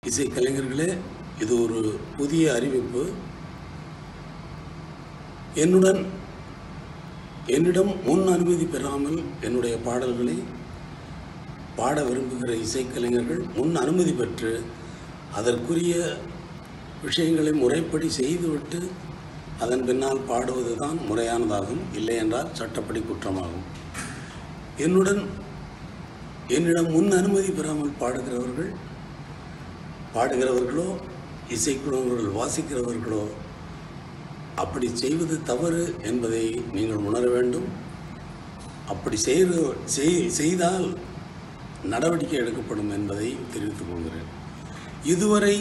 இசைக்கலைஞர்களே, இது ஒரு புதிய அறிவிப்பு. என்னிடம் முன் அனுமதி பெறாமல் என்னுடைய பாடல்களை பாட விரும்புகிற இசைக்கலைஞர்கள் முன் அனுமதி பெற்று அதற்குரிய விஷயங்களை முறைப்படி செய்துவிட்டு அதன் பின்னால் பாடுவது தான் முறையானதாகும். இல்லை என்றால் சட்டப்படி குற்றமாகும். என்னிடம் முன் அனுமதி பெறாமல் பாடுகிறவர்களோ இசைக்குழுவர்கள் வாசிக்கிறவர்களோ அப்படி செய்வது தவறு என்பதை நீங்கள் உணர வேண்டும். அப்படி செய்தால் நடவடிக்கை எடுக்கப்படும் என்பதை தெரிவித்துக் கொள்கிறேன். இதுவரை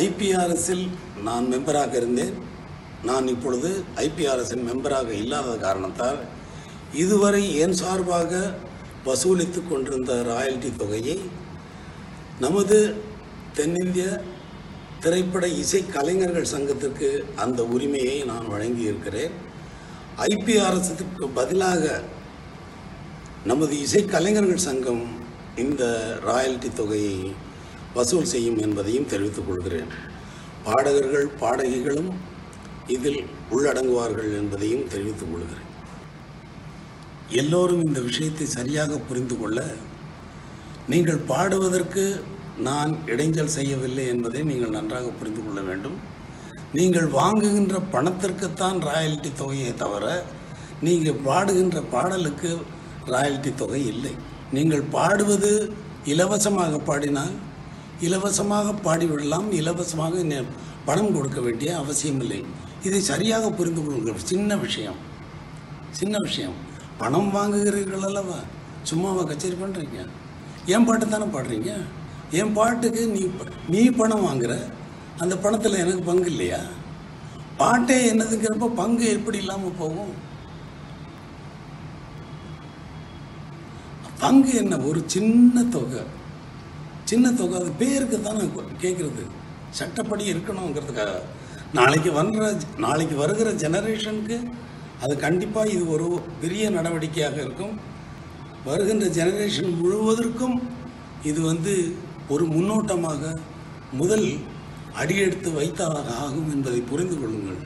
ஐபிஆர்எஸில் நான் மெம்பராக இருந்தேன். நான் இப்பொழுது ஐபிஆர்எஸின் மெம்பராக இல்லாத காரணத்தால் இதுவரை என் சார்பாக வசூலித்து கொண்டிருந்த ராயல்டி தொகையை நமது தென்னிந்திய திரைப்பட இசை கலைஞர்கள் சங்கத்திற்கு அந்த உரிமையை நான் வழங்கியிருக்கிறேன். ஐபிஆர்எஸ்க்கு பதிலாக நமது இசை கலைஞர்கள் சங்கம் இந்த ராயல்டி தொகையை வசூல் செய்யும் என்பதையும் தெரிவித்துக் கொள்கிறேன். பாடகர்கள் பாடகிகளும் இதில் உள்ளடங்குவார்கள் என்பதையும் தெரிவித்துக் கொள்கிறேன். எல்லோரும் இந்த விஷயத்தை சரியாக புரிந்து கொள்ள, நீங்கள் பாடுவதற்கு நான் இடைஞ்சல் செய்யவில்லை என்பதை நீங்கள் நன்றாக புரிந்து கொள்ள வேண்டும். நீங்கள் வாங்குகின்ற பணத்திற்குத்தான் ராயல்டி தொகையை தவிர நீங்கள் பாடுகின்ற பாடலுக்கு ராயல்டி தொகை இல்லை. நீங்கள் பாடுவது இலவசமாக பாடினால் இலவசமாக பாடிவிடலாம். இலவசமாக பணம் கொடுக்க வேண்டிய அவசியமில்லை. இதை சரியாக புரிந்து கொள்ளுங்கள். சின்ன விஷயம். பணம் வாங்குகிறீர்கள் அல்லவா? சும்மாவா கச்சேரி பண்ணுறீங்க? என் பாட்டு தானே பாடுறீங்க. என் பாட்டுக்கு நீ பணம் வாங்குற, அந்த பணத்தில் எனக்கு பங்கு இல்லையா? பாட்டே என்னதுங்கிறப்ப பங்கு எப்படி இல்லாமல் போகும்? பங்கு என்ன? ஒரு சின்ன தொகை. அது பேருக்கு தானே கேட்குறது. சட்டப்படி இருக்கணுங்கிறதுக்காக நாளைக்கு வருகிற ஜெனரேஷனுக்கு அது கண்டிப்பாக இது ஒரு பெரிய நடவடிக்கையாக இருக்கும். வருகின்ற ஜெனரேஷன் முழுவதற்கும் இது ஒரு முன்னோட்டமாக முதல் அடியெடுத்து வைத்தாக ஆகும் என்பதை புரிந்து கொள்ளுங்கள்.